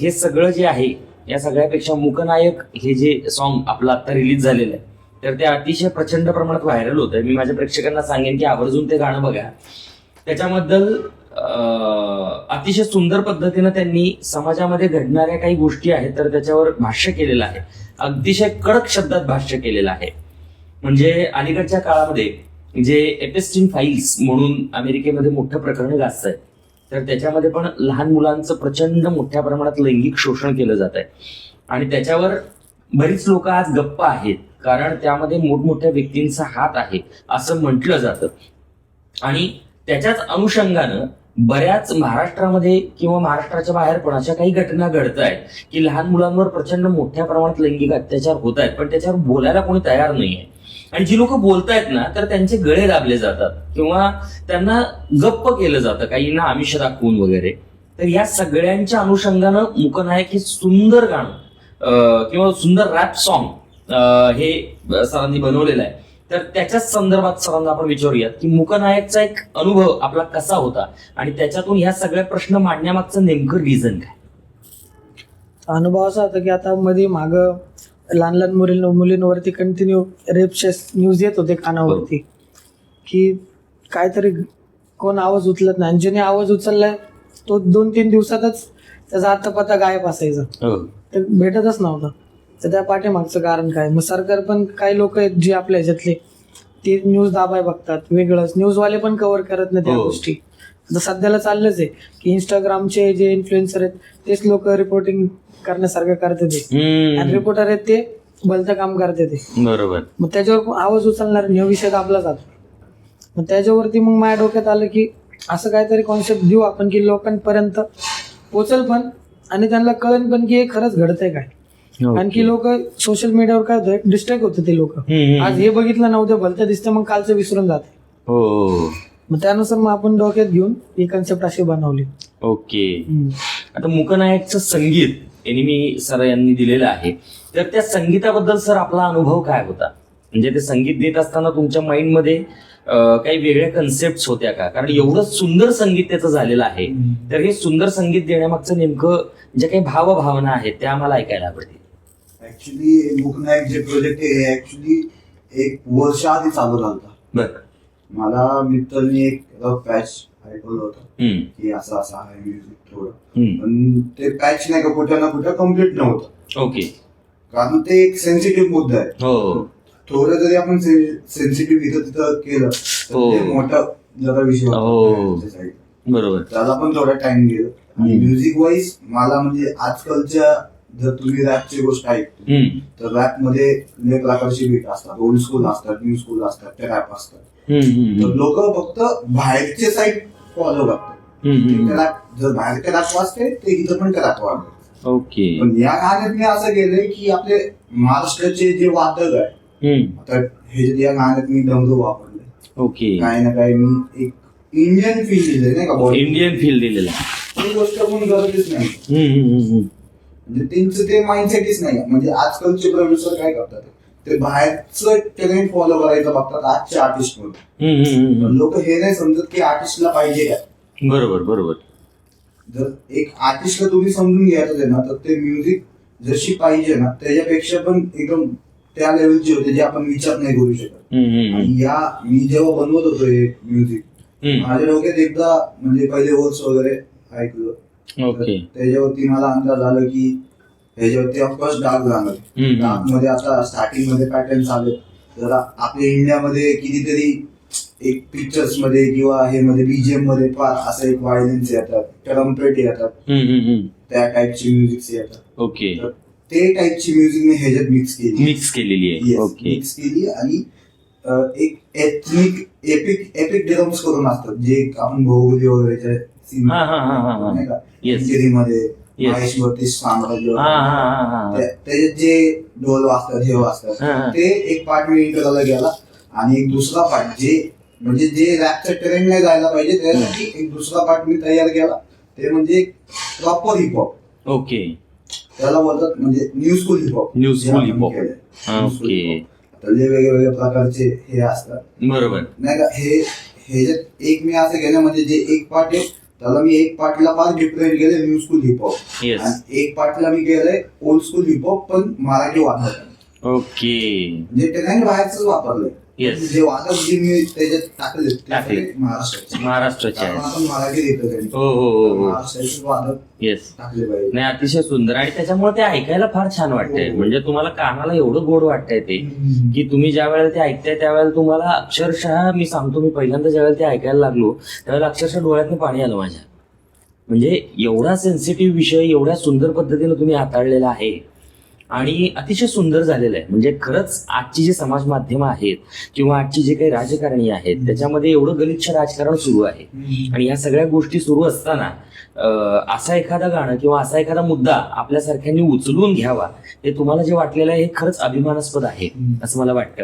S2: हे सगळं जे आहे, या सगळ्यापेक्षा मूकनायक हे जे सॉन्ग आपलं आता रिलीज झालेलं आहे, तर ते अतिशय प्रचंड प्रमाणात व्हायरल होत आहे. मी माझ्या प्रेक्षकांना सांगेन की आवर्जून ते गाणं बघा. त्याच्याबद्दल अतिशय सुंदर पद्धतीनं त्यांनी समाजामध्ये घडणाऱ्या काही गोष्टी आहेत तर त्याच्यावर भाष्य केलेलं आहे, अतिशय कडक शब्दात भाष्य केलेलं आहे. म्हणजे अलीकडच्या काळामध्ये जे एपेस्टिन फाईल्स म्हणून अमेरिकेमध्ये मोठं प्रकरण गाजत आहे, तर त्याच्यामध्ये पण लहान मुलांचं प्रचंड मोठ्या प्रमाणात लैंगिक शोषण केलं जात आहे, आणि त्याच्यावर बरीच लोक आज गप्प आहेत, कारण त्यामध्ये मोठमोठ्या व्यक्तींचा हात आहे असं म्हटलं जातं. आणि त्याच्याच अनुषंगानं बऱ्याच महाराष्ट्रामध्ये किंवा महाराष्ट्राच्या बाहेर पण अशा काही घटना घडत आहेत की लहान मुलांवर प्रचंड मोठ्या प्रमाणात लैंगिक अत्याचार होत आहेत, पण त्याच्यावर बोलायला कोणी तयार नाहीये. आणि जी लोक बोलतायत ना, तर त्यांचे गळे दाबले जातात किंवा त्यांना गप्प केलं जातं, काहींना आमिष दाखवून वगैरे. तर या सगळ्यांच्या अनुषंगानं मूकनायक हे सुंदर गाणं किंवा सुंदर रॅप सॉन्ग हे सरांनी बनवलेलं आहे. तर त्याच्याच संदर्भात सरांना आपण विचारूयात की मूकनायकचा एक अनुभव आपला कसा होता, आणि त्याच्यातून ह्या सगळ्या प्रश्न मांडण्यामागचं नेमकं रिझन काय?
S1: अनुभव असा होता की आता मध्ये माग लहान लहान मुलींवरती कंटिन्यू रेपचे न्यूज येत होते कानावरती, की काहीतरी कोण आवाज उचलत नाही, आणि ज्याने आवाज उचललाय तो 2-3 दिवसातच त्याचा अत्तापत्ता गायब असायचा, तर भेटतच नव्हता. तर त्या पाठीमागचं कारण काय? मग सरकार पण काही लोक आहेत जे आपल्या ह्याच्यातले ते न्यूज दाबाय बघतात, वेगळंच न्यूजवाले पण कव्हर करत नाही त्या गोष्टी. आता सध्याला चाललंच आहे की इंस्टाग्रामचे जे इन्फ्लुएन्सर आहेत तेच लोक रिपोर्टिंग करण्यासारखं करते ते, आणि रिपोर्टर आहेत ते भलतं काम करते ते.
S2: बरोबर.
S1: मग त्याच्यावर आवाज उचलणार हा विषय दाबला जातो. मग त्याच्यावरती मग माझ्या डोक्यात आलं की असं काहीतरी कॉन्सेप्ट देऊ आपण की लोकांपर्यंत पोचल पण, आणि त्यांना कळन पण की हे खरंच घडतंय काय. आणखी लोक सोशल मीडियावर काय होतं, डिस्ट्रॅक्ट होते ते लोक. आज हे बघितलं नव्हतं भलतं दिसतं, मग कालचं विसरून जाते. मग त्यानुसार मग आपण डोक्यात घेऊन ही कन्सेप्ट अशी बनवली.
S2: ओके. आता मूकनायकचं संगीत एनिमी सर यांनी दिलेलं आहे, तर त्या संगीताबद्दल सर आपला अनुभव काय होता? म्हणजे ते संगीत देत असताना तुमच्या माइंडमध्ये काही वेगळ्या कन्सेप्ट होत्या का? कारण एवढं सुंदर संगीत त्याचं झालेलं आहे, तर हे सुंदर संगीत देण्यामागचं नेमकं जे काही भावभावना आहेत त्या आम्हाला ऐकायला आवडतील.
S3: ऍक्च्युली मूकनायक जे प्रोजेक्ट आहे ऍक्च्युली 1 वर्ष आधी चालू झाला.
S2: बरं.
S3: मला मित्रांनी एक पॅच ऐकवलं होतं की असं असं आहे म्युझिक थोडं, पण ते पॅच नाही का कुठं ना कुठं कम्प्लीट नव्हतं.
S2: ओके.
S3: कारण ते एक सेन्सिटिव्ह मुद्दा आहे.
S2: हो.
S3: थोडं जरी आपण सेन्सिटिव्ह इथं तिथं केलं तर ते मोठा जरा विषय होता.
S2: बरोबर.
S3: त्याला पण थोडा टाइम गेला. आणि म्युझिक वाईज मला म्हणजे आजकालच्या जर तुम्ही रॅपची गोष्ट ऐकतो तर रॅप मध्ये लय प्रकारची बीट असतात, ओल्ड स्कूल असतात, न्यू स्कूल असतात, ते रॅप असतात. तर लोक फक्त बाहेरचे साईड फॉलो करतात. जर बाहेरचे रॅप वाचते ते इथं पण रॅप वाजतात.
S2: ओके.
S3: पण या गाण्यात मी असं केलंय की आपले महाराष्ट्राचे जे वादक आहे, आता हे जे या गाण्यात मी डमरू वापरले.
S2: ओके.
S3: काही ना काही मी एक इंडियन फील दिले नाही का,
S2: इंडियन फील दिलेलं.
S3: ही गोष्ट कोणी करतच नाही. म्हणजे त्यांचं ते माइंडसेटच नाही. म्हणजे आजकालचे प्रोड्युसर काय करतात, ते बाहेरचं ट्रेंड फॉलो करायचं बघतात आजच्या आर्टिस्ट म्हणून. लोक हे नाही समजत की आर्टिस्टला पाहिजे काय.
S2: बरोबर बरोबर.
S3: जर एक आर्टिस्टला तुम्ही समजून घ्यायचं आहे ना, तर ते म्युझिक जशी पाहिजे ना त्याच्यापेक्षा पण एकदम त्या लेवलची होते जे आपण विचार नाही करू शकत. आणि या मी जेव्हा बनवत होतो हे म्युझिक, माझ्या डोक्यात एकदा म्हणजे पहिले वर्स वगैरे ऐकलं.
S2: ओके.
S3: त्याच्यावरती मला अंदाज आला की ह्याच्यावरती ऑफकोर्स डार्क जाणार. डार्क मध्ये आता स्टार्टिंग मध्ये पॅटर्न आले. जरा आपल्या इंडियामध्ये कितीतरी एक पिक्चर्स मध्ये किंवा हे मध्ये बीजीएम मध्ये फार असं एक व्हायलन्स येतात, ट्रम्पेट येतात, त्या टाईपची म्युझिक येतात.
S2: ओके.
S3: ते टाईपची म्युझिक मी ह्याच्यात मिक्स
S2: केलेली आहे. ओके.
S3: मिक्स केली. आणि एक एथनिक एपिक ड्रम्स करून असतात जे आपण बहुबली वगैरे मध्ये त्याच्यात जे ढोल वाजतात हे वाजतात ते एक पार्ट मी करायला गेला. आणि एक दुसरा पार्ट जे म्हणजे जे रॅपच्या ट्रेंड नाही जायला पाहिजे त्यासाठी एक दुसरा पार्ट मी तयार केला. ते म्हणजे प्रॉपर हिपहॉप.
S2: ओके.
S3: त्याला बोलतात म्हणजे न्यू स्कूल हिपहॉप.
S2: ओके.
S3: वेगवेगळ्या प्रकारचे हे असतात.
S2: बरोबर
S3: नाही का. ह्याच्यात एक मी असं केलं म्हणजे जे एक पार्ट आहे त्याला मी एक पार्टला फार डिफरंट केलं न्यू स्कूल हिपहॉप, आणि एक पार्टला मी केलंय ओल्ड स्कूल हिपहॉप पण मराठी वापरत.
S2: ओके.
S3: म्हणजे ट्रेंड बाहेरच वापरलंय. जे वादक जे मी त्याच्यात टाकले
S2: महाराष्ट्राचे
S3: आपण मराठी रिप्रेझेंट महाराष्ट्राचे वादक टाकले पाहिजे.
S2: नाही, अतिशय सुंदर. आणि त्याच्यामुळे ते ऐकायला फार छान वाटतंय. म्हणजे तुम्हाला कानाला एवढं गोड वाटतंय ते की तुम्ही ज्या वेळेला ते ऐकताय त्यावेळेला तुम्हाला अक्षरशः मी सांगतो, मी पहिल्यांदा ज्यावेळेला ते ऐकायला लागलो त्यावेळेला अक्षरशः डोळ्यातनं पाणी आलं माझ्या. म्हणजे एवढा सेन्सिटिव्ह विषय एवढ्या सुंदर पद्धतीने तुम्ही हाताळलेला आहे आणि अतिशय सुंदर झालेलं आहे. म्हणजे खरंच आजची जी समाज माध्यमं आहेत किंवा आजची जे काही राजकारणी आहेत त्याच्यामध्ये एवढं गलिच्छ राजकारण सुरू आहे. आणि या सगळ्या गोष्टी सुरू असताना असा एखादा गाणं किंवा असा एखादा मुद्दा आपल्यासारख्यांनी उचलून घ्यावा हे तुम्हाला जे वाटलेलं आहे हे खरंच अभिमानास्पद आहे असं मला वाटतं.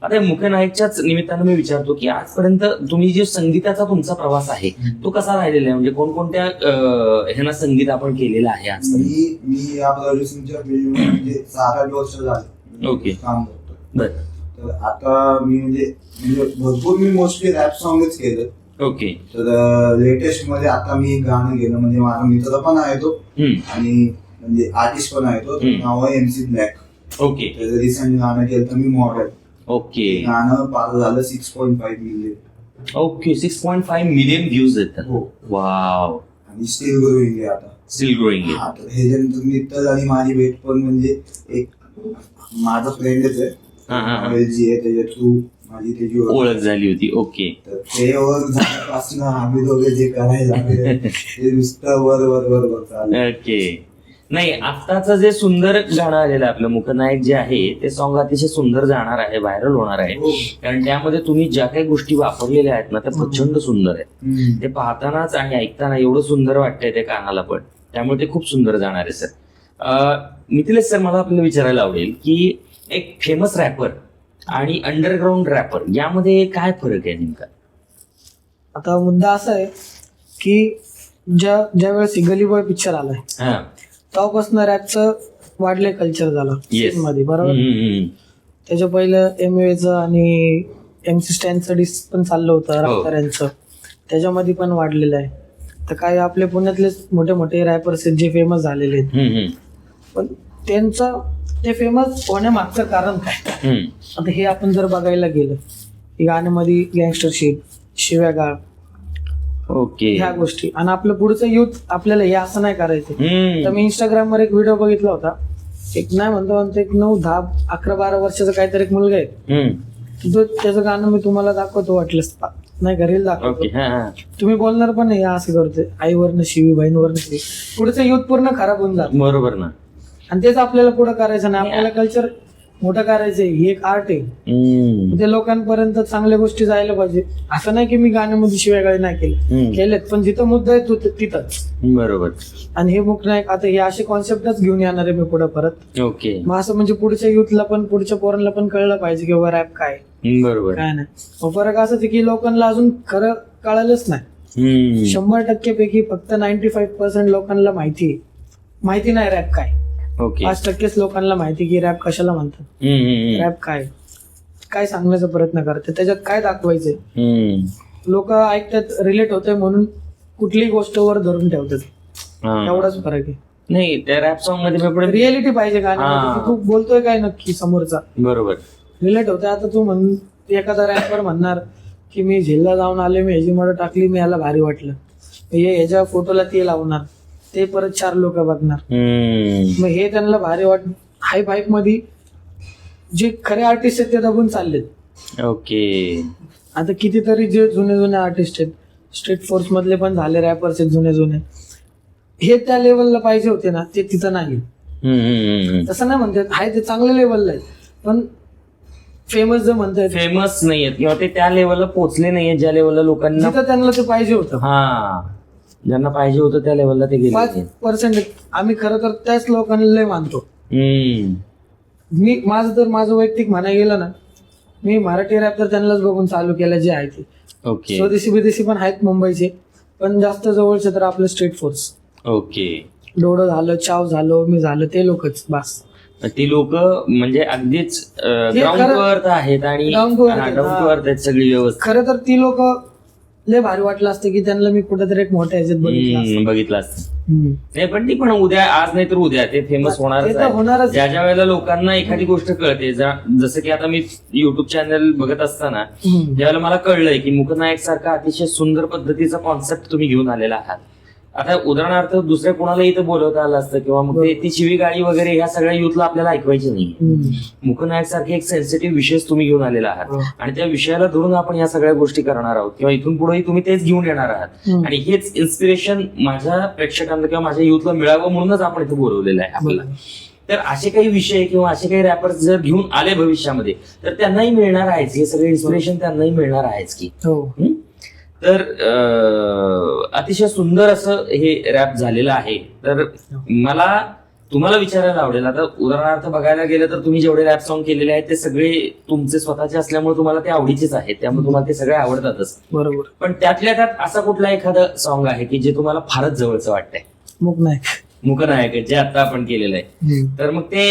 S2: आता मूकनायकच्याच निमित्तानं मी विचारतो की आजपर्यंत तुम्ही जे संगीताचा तुमचा प्रवास आहे तो कसा राहिलेला आहे? म्हणजे कोणकोणत्या ह्यांना संगीत आपण केलेलं आहे आजपर्यंत?
S3: मी या प्रोड्युसिंगच्या म्हणजे 7-8 वर्ष झाले.
S2: ओके.
S3: काम करतो.
S2: बरं.
S3: तर आता मी म्हणजे भरपूर मी मोस्टली रॅप सॉंगच केलं.
S2: ओके.
S3: तर लेटेस्ट मध्ये आता मी एक गाणं गेलं म्हणजे माझा मित्र पण आहे तो आणि म्हणजे आर्टिस्ट पण आहे तो. नाव आहे MC ब्लॅक.
S2: ओके
S3: रिसेंट गाणं केलं मी मॉडेल.
S2: ओके
S3: गाणं पास झालं 6.5 मिलियन.
S2: ओके 6.5 मिलियन व्ह्यूज आहेत.
S3: हो.
S2: वाव.
S3: आणि स्टील ग्रोईंग आहे आता.
S2: Steel growing.
S3: हा, तर ह्याच्यानंतर मित्तर आणि माझी भेट पण म्हणजे एक माझा फ्रेंडच आहे. LG आहे, त्याच्या थ्रू माझी त्याची
S2: ओळख झाली होती. ओके.
S3: तर ते वर झाल्यापासून आम्ही दोघे जे करायला लागले ते नुसतं वर वर वर वर चाललं.
S2: ओके. नाही, आत्ताचं जे सुंदर गाणं आलेलं आहे आपलं मुकनायक जे आहे ते सॉन्ग अतिशय सुंदर जाणार आहे, व्हायरल होणार आहे.
S3: हो.
S2: कारण त्यामध्ये तुम्ही ज्या काही गोष्टी वापरलेल्या आहेत ना त्या प्रचंड सुंदर आहेत.
S3: हम्म.
S2: ते पाहतानाच आणि ऐकताना एवढं सुंदर वाटतंय ते कानाला पण, त्यामुळे ते खूप सुंदर जाणार आहे सर. मिथिलेश सर, मला आपल्याला विचारायला आवडेल की एक फेमस रॅपर आणि अंडरग्राऊंड रॅपर यामध्ये काय फरक आहे नेमका?
S1: आता मुद्दा असा आहे की ज्या वेळेस गली बॉय पिक्चर आलाय
S2: हा.
S1: तेव्हापासून रॅपचं वाढले कल्चर झालं
S2: Yes.
S1: scene मध्ये, बरोबर.
S2: हम्म.
S1: त्याच्या पहिलं MAचं आणि MC स्टॅनचं डिस पण चाललं होतं
S2: हो.
S1: रॅपकरांचं, त्याच्यामध्ये पण वाढलेलं आहे. तर काही आपले पुण्यातले मोठे मोठे रॅपर्स आहेत जे फेमस झालेले आहेत,
S2: हम्म.
S1: पण त्यांचं ते फेमस होण्यामागचं कारण काय?
S2: हम्म.
S1: आता हे आपण जर बघायला गेलं की गाण्यामध्ये गँगस्टरशिप, शिव्यागाळ,
S2: ओके.
S1: ह्या गोष्टी, आणि आपलं पुढचं युथ आपल्याला हे असं नाही करायचं.
S2: हम्म.
S1: तर मी इंस्टाग्रामवर एक व्हिडिओ बघितला होता, एक नाही म्हणतो एक 9, 10, 11, 12 वर्षाचा काहीतरी एक मुलगा आहे,
S2: हम्म.
S1: जो त्याचं गाणं मी तुम्हाला दाखवतो, वाटलंच नाही घरील दाखवतो,
S2: ओके. हा हा.
S1: तुम्ही बोलणार पण नाही असं करतोय, आईवरनं शिवी, बहिणीवरनं शिवी, पुढचं युथ पूर्ण खराब होऊन जात.
S2: बरोबर ना.
S1: आणि तेच आपल्याला पुढं करायचं नाही, आपल्याला कल्चर मोठं करायचंय, ही एक आर्ट आहे.
S2: हम्म.
S1: ते लोकांपर्यंत चांगल्या गोष्टी जायला पाहिजे. असं नाही की मी गाण्यामध्ये शिव्यागाळी नाही केलेत, पण जिथं मुद्दा आहे तिथंच.
S2: बरोबर.
S1: आणि हे मुख नाही, आता हे असे कॉन्सेप्टच घेऊन येणार आहे मी पुढे परत.
S2: ओके.
S1: मग असं म्हणजे पुढच्या युथला पण, पुढच्या पोरांना पण कळलं पाहिजे की बाबा रॅप काय
S2: बरोबर.
S1: काय नाही. मग फरक असंच आहे की लोकांना अजून खरं कळालंच नाही.
S2: हम्म.
S1: 100% पैकी फक्त 95% लोकांना माहिती नाही रॅप काय.
S2: ओके.
S1: 5%च लोकांना माहिती की रॅप कशाला म्हणतात,
S2: हम्म.
S1: रॅप काय सांगण्याचा प्रयत्न करते, त्याच्यात काय दाखवायचंय.
S2: हम्म.
S1: लोक ऐकतात, रिलेट होतंय म्हणून कुठलीही गोष्टवर धरून ठेवतात,
S2: हा.
S1: एवढाच फरक आहे.
S2: नाही, त्या रॅप सॉन्ग मध्ये मी
S1: रिअलिटी पाहिजे गाण्यामध्ये,
S2: हा.
S1: की तू बोलतोय काय नक्की समोरचा
S2: बरोबर.
S1: रिलेट होतंय. आता तू एखादा रॅपर म्हणणार की मी झेलला जाऊन आले, मी ह्याची मॉडल टाकली, मी याला भारी वाटलं, ह्याच्या फोटोला ते लावणार, ते परत 4 लोक बघणार,
S2: हम्म.
S1: मग हे त्यांना भारी हाईप मध्ये जे खरे आर्टिस्ट आहेत ते दबून चाललेत.
S2: ओके.
S1: आता कितीतरी जे जुने आर्टिस्ट आहेत, स्ट्रीट फोर्स मधले पण झाले रॅपर्स आहेत जुने, हे त्या लेवलला पाहिजे होते ना, ते तिथं नाही.
S2: हम्म.
S1: तसं नाही म्हणतात, आहे ते चांगल्या लेवलला आहे, पण फेमस जे म्हणतात
S2: फेमस नाहीयेत किंवा ते त्या लेवलला पोहोचले नाहीयेत ज्या लेवलला लोकांना,
S1: जिथं त्यांना ते पाहिजे होतं.
S2: हा, ज्यांना पाहिजे होतं त्या लेवलला ते गेले.
S1: 5% आम्ही खरं तर त्याच लोकांना लय मानतो.
S2: हम्म.
S1: मी माझं वैयक्तिक म्हणायला गेलं ना, मी मराठी रॅप तर त्यांनाच बघून चालू केलं जे आहे ते.
S2: ओके.
S1: स्वदेशी विदेशी पण आहेत मुंबईचे, पण जास्त जवळचे तर आपलं स्ट्रीट फोर्स.
S2: ओके.
S1: डोडो झालं, चाव झालं, मी झालं, ते लोकच बस.
S2: ती लोक म्हणजे अगदीच ग्राउंड
S1: खरं-
S2: टू अर्थ आहेत आणि
S1: Down to earth आहेत,
S2: ग्राउंड टू अर्थ आहेत सगळी व्यवस्था.
S1: खरं तर ती लोक लय भारी वाटलं असतं की त्यांना मी कुठेतरी एक मोठ्या ह्याच्यात बघितलं असतं.
S2: बघितलं असतं.
S1: हम्म.
S2: नाही, पण ती पण उद्या, आज नाही तर उद्या ते फेमस
S1: ते
S2: होणारच
S1: तर
S2: आहे.
S1: होणारच.
S2: ज्या वेळेला लोकांना एखादी गोष्ट कळते, जसं की आता मी युट्यूब चॅनल बघत असताना
S1: हम्म.
S2: ज्यावेळेला मला कळलंय की मुकनायक सारखा अतिशय सुंदर पद्धतीचा कॉन्सेप्ट तुम्ही घेऊन आलेला आहात. आता उदाहरणार्थ दुसऱ्या कोणाला इथं बोलवता आलं असतं किंवा मग ती शिवी गाळी वगैरे ह्या सगळ्या युथला आपल्याला ऐकवायची नाही.
S1: हम्म.
S2: मुकनायक सारखे एक सेन्सिटिव्ह विषय तुम्ही घेऊन आलेला आहात
S1: हो.
S2: आणि त्या विषयाला धरून आपण या सगळ्या गोष्टी करणार आहोत किंवा इथून पुढेही तुम्ही तेच घेऊन येणार आहात.
S1: हम्म.
S2: आणि हेच इन्स्पिरेशन माझ्या प्रेक्षकांना किंवा माझ्या युथला मिळावं म्हणूनच आपण इथे बोलवलेलं आहे आपल्याला. तर असे काही विषय किंवा असे काही रॅपर्स जर घेऊन आले भविष्यामध्ये तर त्यांनाही मिळणार आहेच, हे सगळे इन्स्पिरेशन त्यांनाही मिळणार आहेच की.
S1: हो.
S2: तर अतिशय सुंदर असं हे रॅप झालेलं आहे. तर मला तुम्हाला विचारायला आवडेल, आता उदाहरणार्थ बघायला गेलं तर तुम्ही जेवढे रॅप सॉन्ग केलेले आहेत ते सगळे तुमचे स्वतःचे असल्यामुळे तुम्हाला ते आवडीचेच आहेत, त्यामुळे तुम्हाला ते सगळे आवडतातच.
S1: बरोबर.
S2: पण त्यातल्या त्यात असा कुठला एखादं सॉन्ग आहे की जे तुम्हाला फारच जवळचं वाटतंय? मुकनायक जे आता आपण केलेलं आहे. तर मग ते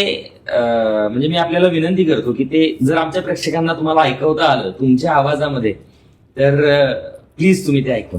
S2: म्हणजे मी आपल्याला विनंती करतो की ते जर आमच्या प्रेक्षकांना तुम्हाला ऐकवता आलं तुमच्या आवाजामध्ये तर प्लीज तुम्ही ते ऐकवा.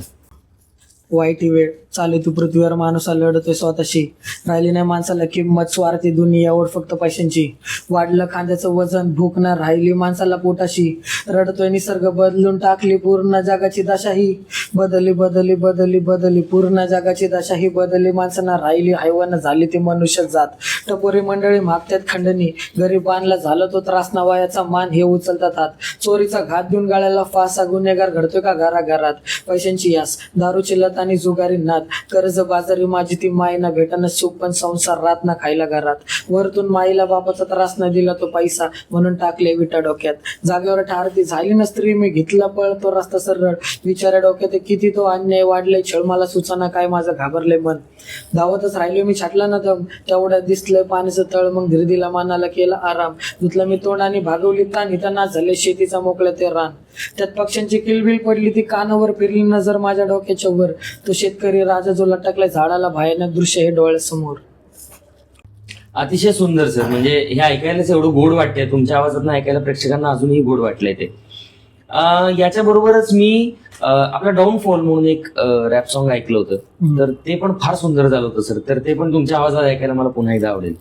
S1: वाईट वेळ चाले तू पृथ्वीवर माणूस लढतोय स्वतःशी, राहिली नाही माणसाला किंमत, स्वार्थी दुनियावर फक्त पैशांची, वाढलं खांद्याचं वजन, भूक न राहिली माणसाला पोटाशी, रडतोय निसर्ग बदलून टाकली पूर्ण जगाची दशा ही, बदलली बदलली बदलली बदलली पूर्ण जगाची दशा ही, बदलली माणसांना राहिली हैवान झाली ती मनुष्य जात, टपोरी मंडळी मागत्यात खंडणी, गरीबांना झालं तो त्रास ना वयाचा मान हे उचलतात हात, चोरीचा घात देऊन गाळ्याला फासा, गुन्हेगार घडतोय का घराघरात, पैशांची यास दारूची लत आणि जुगारी नाद, कर्ज बाजारी माझी ती माय ना भेटानं सुख पण संसार रात ना खायला घरात, वरतून माईला बापाचा त्रास न दिला तो पैसा म्हणून टाकले विटा डोक्यात, जागेवर ठारती झाली ना स्त्री मी घेतला पळ तो रस्ता सरळ, विचारा डोक्यात किती तो अन्याय वाढले, छळ मला सुचाना काय माझं घाबरले मन, धावतच राहिलो मी छाटला ना दम, तेवढ्यात दिसलंय पाण्याचं तळ, मग धीर दिला मानाला केला आराम, धुतलं मी तोंड आणि भागवली ताण, इथं झाले शेतीचा मोकळं ते रान, त्यात पक्ष्यांची किलबिल पडली ती कानावर, फिरली नजर माझ्या डोक्याच्या वर, तो शेतकरी राजा जो लटकलाय झाडाला, भयानक दृश्य हे डोळ्यासमोर.
S2: अतिशय सुंदर सर, म्हणजे हे ऐकायलाच एवढं गोड वाटतंय, तुमच्या आवाजातून ऐकायला प्रेक्षकांना अजूनही गोड वाटलंय ते. याच्या बरोबरच मी आपला डाऊनफॉल म्हणून एक रॅप सॉन्ग ऐकलं होतं, तर ते पण फार सुंदर झालं होतं सर, तर ते पण तुमच्या आवाजात ऐकायला मला पुन्हा एकदा आवडेल.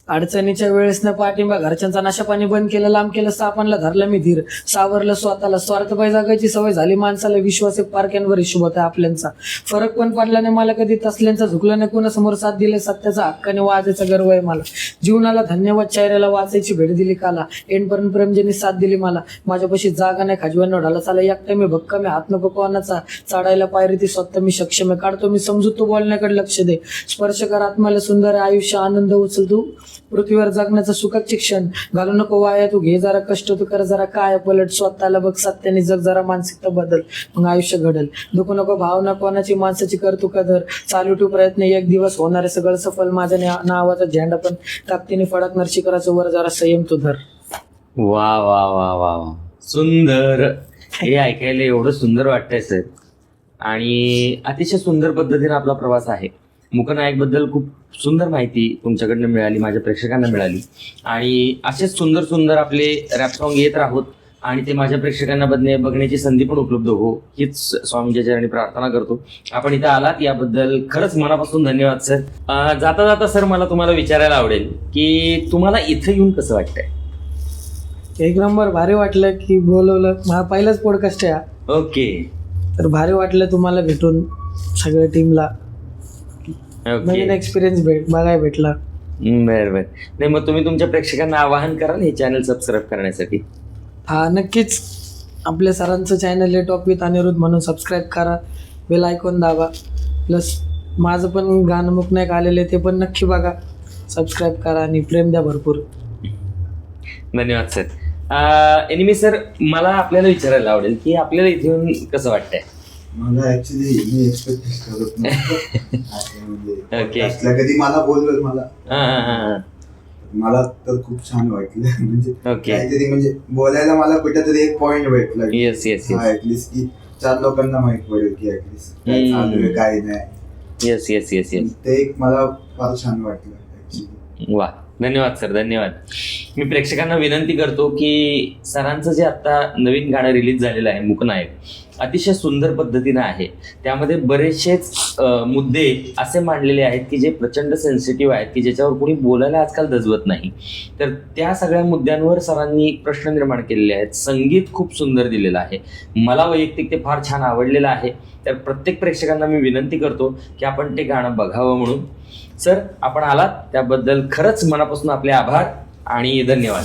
S1: अडचणीच्या वेळेस न पाठिंबा, घरच्यांचा नशा पाणी बंद केलं, लांब केलं सापांना, धरलं मी धीर, सावरलं स्वतःला, स्वार्थपायी जगायची सवय झाली माणसाला, विश्वास एक पारख्यांवर हिशोब होता आपल्यांचा, फरक पण पडला नाही मला कधी तसल्यांचा, झुकलं नाही कुणासमोर साथ दिले सत्याचा, हक्काने वाजायचा गर्व आहे मला, जीवनाला धन्यवाद, चेहऱ्याला वाचायची भेट दिली काला, एंडपर्यंत प्रेमजनी साथ दिली मला, माझ्यापाशी जागा नाही खाजव्यानं ढाला चाला, एकटा मी भक्का मी हात नको कोणाचा, चढायला पायरी ती स्वतः मी सक्षम आहे, काढतो मी समजू तू बोलण्याकडे लक्ष दे, स्पर्श कर आत्म्याला सुंदर आयुष्य, आनंद उचल तू पृथ्वीवर जगण्याचं सुखाचे क्षण, घालू नको वाया तू, घे जरा कष्ट तू, कर जरा काय पलट, स्वतःला बघ सत्याने जग, जरा मानसिकता बदल, मग आयुष्य घडल, दुखू नको भावना कोणाची, माणसाची कर तू कदर, चालू ठेव प्रयत्न, एक दिवस होणारे सगळं सफल, माझ्या नावाचा झेंडा पण ताकदीने फडकणार, शिखराचं वर जरा संयम तू धर.
S2: वा वा वा वा वा, सुंदर, हे ऐकायला एवढं सुंदर वाटतंय सर, आणि अतिशय सुंदर पद्धतीने आपला प्रवास आहे. मूकनायक बद्दल खूप सुंदर माहिती तुमच्याकडनं मिळाली, माझ्या प्रेक्षकांना मिळाली, आणि असेच सुंदर सुंदर आपले रॅप सॉन्ग येत राहोत आणि ते माझ्या प्रेक्षकांना बघण्याची संधी पण उपलब्ध हो, हीच स्वामींच्या चरणी प्रार्थना करतो. आपण इथं आलात याबद्दल खरंच मनापासून धन्यवाद सर. जाता जाता सर मला तुम्हाला विचारायला आवडेल की तुम्हाला इथं येऊन कसं वाटतंय?
S1: एक नंबर, भारी वाटलं की बोलवलं, माझा पहिलाच पॉडकास्ट आहे.
S2: ओके,
S1: तर भारी वाटलं तुम्हाला भेटून, सगळ्या टीमला नवीन एक्सपिरियन्स बघायला भेटला.
S2: बरं बरं, नाही मग तुम्ही तुमच्या प्रेक्षकांना आवाहन कराल हे चॅनल सबस्क्राईब करण्यासाठी?
S1: हा नक्कीच, आपल्या सरांचं चॅनल आहे टॉक विथ अनिरुद्ध म्हणून, सबस्क्राईब करा, बेल आयकॉन दाबा, प्लस माझं पण गाणं मूकनायक आलेलं आहे ते पण नक्की बघा, सबस्क्राईब करा आणि प्रेम द्या भरपूर.
S2: धन्यवाद सर. एनिमी सर, मला आपल्याला विचारायला आवडेल की आपल्याला इथे येऊन कसं वाटतंय?
S3: मला ऍक्च्युली मी एक्सपेक्ट करत नव्हतं
S2: Okay.
S3: कधी मला बोललो
S2: हा.
S3: मला तर खूप छान वाटलं, म्हणजे
S2: Okay.
S3: काहीतरी म्हणजे बोलायला मला कुठेतरी एक पॉइंट भेटला.
S2: येस येस येस
S3: ऍटलीस्ट की 4 लोकांना माहित पडेल की ऍटलीस्ट काय चालू आहे काय नाही.
S2: येस येस येस येस,
S3: ते एक मला फार छान वाटलं ऍक्च्युली.
S2: वा, धन्यवाद सर, धन्यवाद. मी प्रेक्षकांना विनंती करतो की सरांचं जे आता नवीन गाणं रिलीज झालेलं आहे मूकनायक, अतिशय सुंदर पद्धतीनं आहे. त्यामध्ये बरेचसेच मुद्दे असे मांडलेले आहेत की जे प्रचंड सेन्सिटिव्ह आहेत, की ज्याच्यावर कोणी बोलायला आजकाल दजवत नाही. तर त्या सगळ्या मुद्द्यांवर सरांनी प्रश्न निर्माण केलेले आहेत. संगीत खूप सुंदर दिलेलं आहे, मला वैयक्तिक ते फार छान आवडलेलं आहे. तर प्रत्येक प्रेक्षकांना मी विनंती करतो की आपण ते गाणं बघावं म्हणून. सर, आपण आलात त्याबद्दल खरंच मनापासून आपले आभार आणि धन्यवाद.